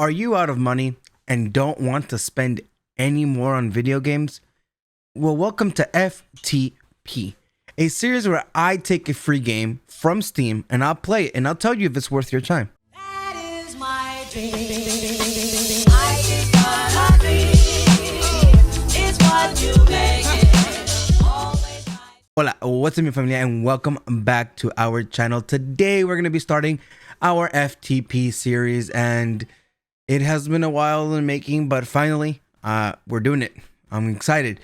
Are you out of money and don't want to spend any more on video games? Well, welcome to FTP, a series where I take a free game from Steam and I'll play it and I'll tell you if it's worth your time. That is my dream. I just got a dream. It's what you make it. Always right. Hola, what's up, mi familia, and welcome back to our channel. Today we're going to be starting our FTP series, and it has been a while in the making, but finally we're doing it. I'm excited.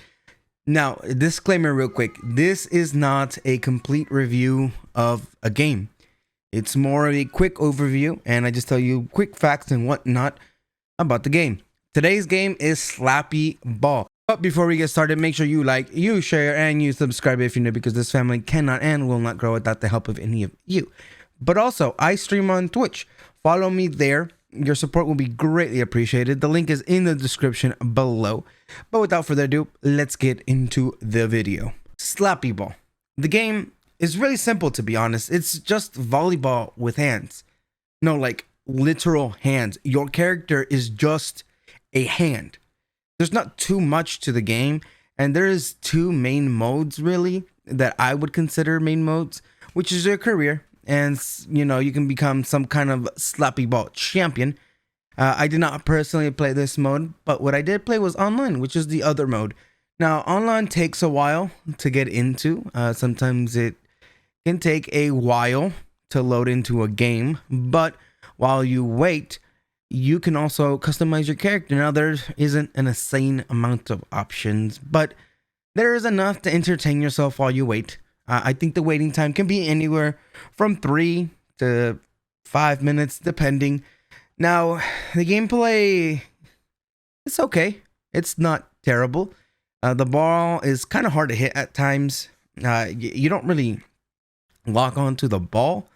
Now, disclaimer real quick, this is not a complete review of a game. It's more of a quick overview, and I just tell you quick facts and whatnot about the game. Today's game is Slappyball. But before we get started, make sure you like, you share, and you subscribe if you're new, because this family cannot and will not grow without the help of any of you. But also, I stream on Twitch. Follow me there. Your support will be greatly appreciated. The link is in the description below. But without further ado, let's get into the video. Slappyball. The game is really simple, to be honest. It's just volleyball with hands. No, like literal hands. Your character is just a hand. There's not too much to the game, and there is two main modes really that I would consider main modes, which is your career, and you know, you can become some kind of Slappyball champion. I did not personally play this mode, but what I did play was online, which is the other mode. Now, online takes a while to get into. Sometimes it can take a while to load into a game, but while you wait, you can also customize your character. Now, there isn't an insane amount of options, but there is enough to entertain yourself while you wait. I think the waiting time can be anywhere from 3 to 5 minutes, depending. Now, the gameplay, it's okay. It's not terrible. The ball is kind of hard to hit at times. You don't really lock onto the ball.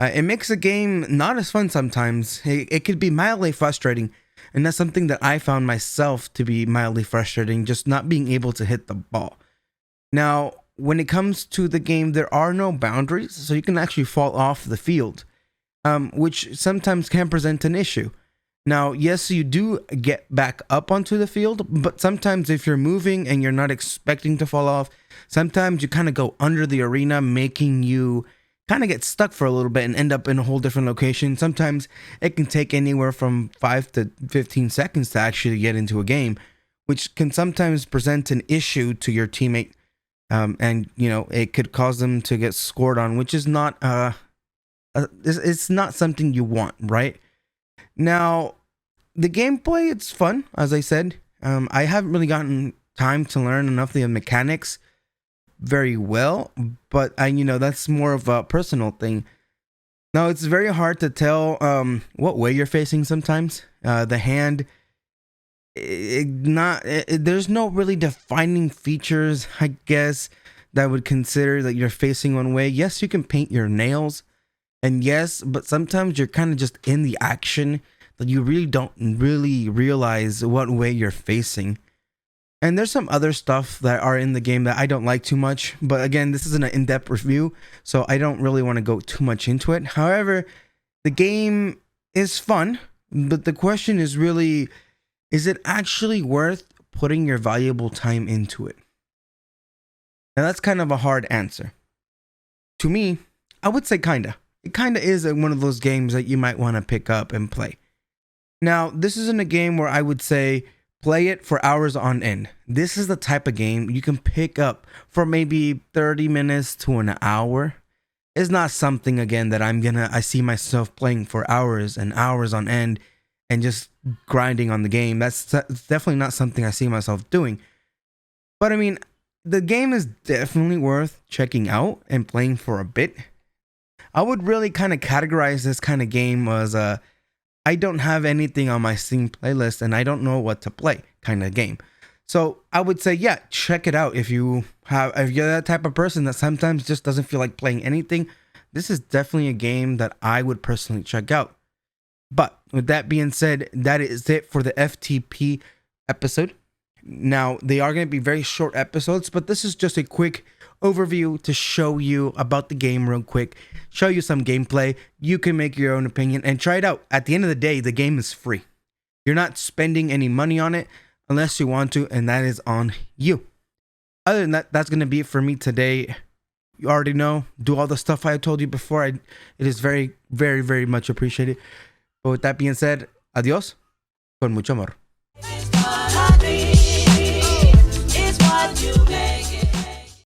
It makes the game not as fun sometimes. It could be mildly frustrating, and that's something that I found myself to be mildly frustrating, just not being able to hit the ball. Now, when it comes to the game, there are no boundaries, so you can actually fall off the field, which sometimes can present an issue. Now, yes, you do get back up onto the field, but sometimes if you're moving and you're not expecting to fall off, sometimes you kind of go under the arena, making you kind of get stuck for a little bit and end up in a whole different location. Sometimes it can take anywhere from 5 to 15 seconds to actually get into a game, which can sometimes present an issue to your teammate. And you know, it could cause them to get scored on, which is not it's not something you want, right? Now, the gameplay, it's fun, as I said. I haven't really gotten time to learn enough of the mechanics very well, but you know, that's more of a personal thing. Now, it's very hard to tell what way you're facing sometimes. The hand, there's no really defining features, I guess, that would consider that you're facing one way. Yes, you can paint your nails, and yes, but sometimes you're kind of just in the action that you really don't really realize what way you're facing. And there's some other stuff that are in the game that I don't like too much, but again, this isn't an in-depth review, so I don't really want to go too much into it. However, the game is fun, but the question is really, is it actually worth putting your valuable time into it? Now, that's kind of a hard answer. To me, I would say kinda. It kinda is one of those games that you might want to pick up and play. Now, this isn't a game where I would say play it for hours on end. This is the type of game you can pick up for maybe 30 minutes to an hour. It's not something, again, that I see myself playing for hours and hours on end and just grinding on the game. That's definitely not something I see myself doing. But I mean, the game is definitely worth checking out and playing for a bit. I would really kind of categorize this kind of game as I don't have anything on my Steam playlist and I don't know what to play kind of game. So I would say, yeah, check it out. If you're that type of person that sometimes just doesn't feel like playing anything, this is definitely a game that I would personally check out. But with that being said, that is it for the FTP episode. Now, they are going to be very short episodes, but this is just a quick overview to show you about the game real quick, show you some gameplay. You can make your own opinion and try it out. At the end of the day, the game is free. You're not spending any money on it unless you want to, and that is on you. Other than that, that's going to be it for me today. You already know, do all the stuff I told you before. It is very, very, very much appreciated. But with that being said, adios con mucho amor.